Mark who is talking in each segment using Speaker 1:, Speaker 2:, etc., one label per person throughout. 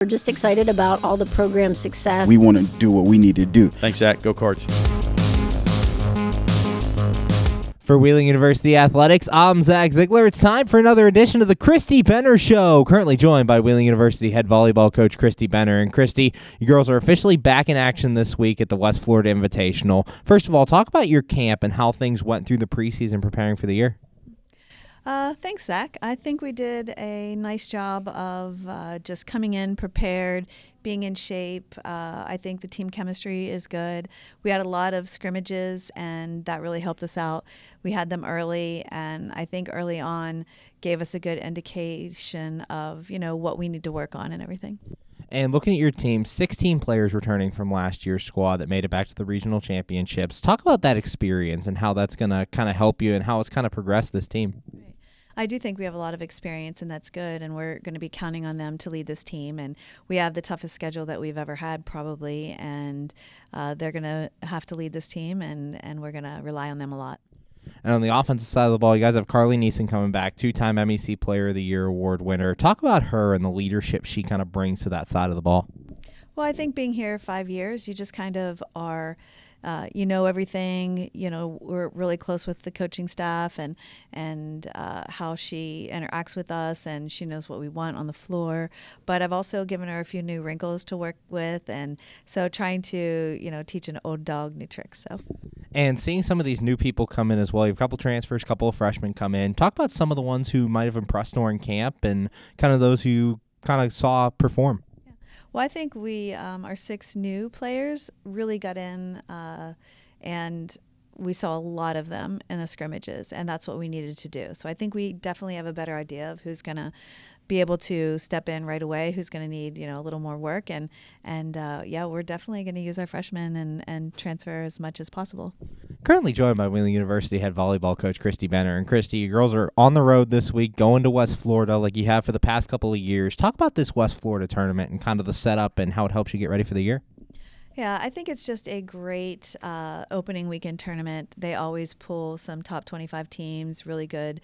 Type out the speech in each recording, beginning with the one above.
Speaker 1: We're just excited about all the program success.
Speaker 2: We want to do what we need to do.
Speaker 3: Thanks, Zach. Go Cards.
Speaker 4: For Wheeling University Athletics, I'm Zach Ziegler. It's time for another edition of the Christy Benner Show. Currently joined by Wheeling University head volleyball coach Christy Benner. And Christy, you girls are officially back in action this week at the West Florida Invitational. First of all, talk about your camp and how things went through the preseason preparing for the year.
Speaker 5: Thanks, Zach. I think we did a nice job of just coming in prepared, being in shape. I think the team chemistry is good. We had a lot of scrimmages, and that really helped us out. We had them early, and I think early on gave us a good indication of, what we need to work on and everything.
Speaker 4: And looking at your team, 16 players returning from last year's squad that made it back to the regional championships. Talk about that experience and how that's going to kind of help you and how it's kind of progressed this team.
Speaker 5: I do think we have a lot of experience, and that's good, and we're going to be counting on them to lead this team. And we have the toughest schedule that we've ever had, probably, and they're going to have to lead this team, and we're going to rely on them a lot.
Speaker 4: And on the offensive side of the ball, you guys have Carly Neeson coming back, two-time MEC Player of the Year award winner. Talk about her and the leadership she kind of brings to that side of the ball.
Speaker 5: Well, I think being here 5 years, you just kind of are – you know everything. We're really close with the coaching staff and how she interacts with us, and she knows what we want on the floor. But I've also given her a few new wrinkles to work with, and so trying to teach an old dog new tricks. So.
Speaker 4: And seeing some of these new people come in as well. You have a couple transfers, a couple of freshmen come in. Talk about some of the ones who might have impressed during camp and kind of those who you kind of saw perform.
Speaker 5: Well, I think our 6 new players really got in, and we saw a lot of them in the scrimmages, and that's what we needed to do. So I think we definitely have a better idea of who's going to be able to step in right away, who's going to need a little more work, and we're definitely going to use our freshmen and transfer as much as possible.
Speaker 4: Currently joined by Wheeling University head volleyball coach Christy Benner. And Christy, you girls are on the road this week, going to West Florida like you have for the past couple of years. Talk about this West Florida tournament and kind of the setup and how it helps you get ready for the year.
Speaker 5: Yeah, I think it's just a great opening weekend tournament. They always pull some top 25 teams, really good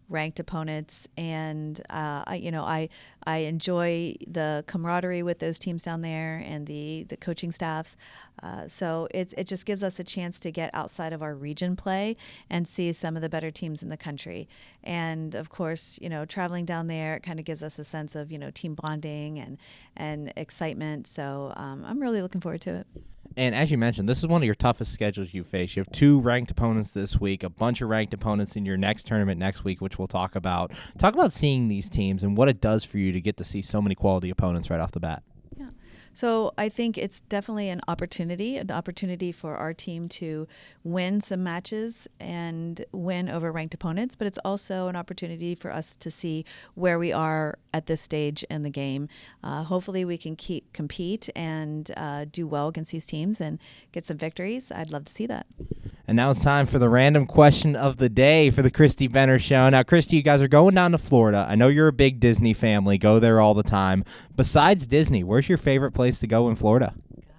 Speaker 5: ranked opponents, and I enjoy the camaraderie with those teams down there and the coaching staffs. So it just gives us a chance to get outside of our region play and see some of the better teams in the country. And of course, traveling down there, it kind of gives us a sense of team bonding and excitement. So I'm really looking forward to it.
Speaker 4: And as you mentioned, this is one of your toughest schedules you face. You have 2 ranked opponents this week, a bunch of ranked opponents in your next tournament next week, which we'll talk about. Talk about seeing these teams and what it does for you to get to see so many quality opponents right off the bat.
Speaker 5: Yeah. So I think it's definitely an opportunity for our team to win some matches and win over ranked opponents, but it's also an opportunity for us to see where we are at this stage in the game. Hopefully we can compete and do well against these teams and get some victories. I'd love to see that.
Speaker 4: And now it's time for the random question of the day for the Christy Benner Show. Now, Christy, you guys are going down to Florida. I know you're a big Disney family. Go there all the time. Besides Disney, where's your favorite place to go in Florida?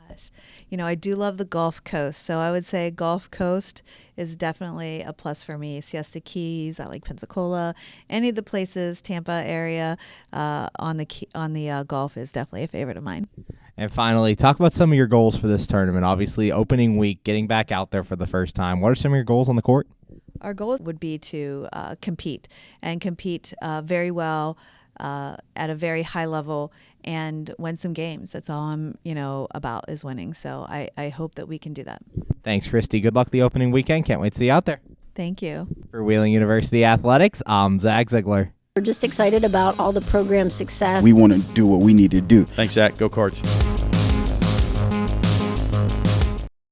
Speaker 5: Gosh, I do love the Gulf Coast. So I would say Gulf Coast is definitely a plus for me. Siesta Keys, I like Pensacola. Any of the places, Tampa area on the Gulf is definitely a favorite of mine.
Speaker 4: And finally, talk about some of your goals for this tournament. Obviously, opening week, getting back out there for the first time. What are some of your goals on the court?
Speaker 5: Our goal would be to compete very well at a very high level and win some games. That's all I'm, about is winning. So I hope that we can do that.
Speaker 4: Thanks, Christy. Good luck the opening weekend. Can't wait to see you out there.
Speaker 5: Thank you.
Speaker 4: For Wheeling University Athletics, I'm Zach Ziegler.
Speaker 1: We're just excited about all the program success.
Speaker 2: We want to do what we need to do.
Speaker 3: Thanks, Zach. Go Cards.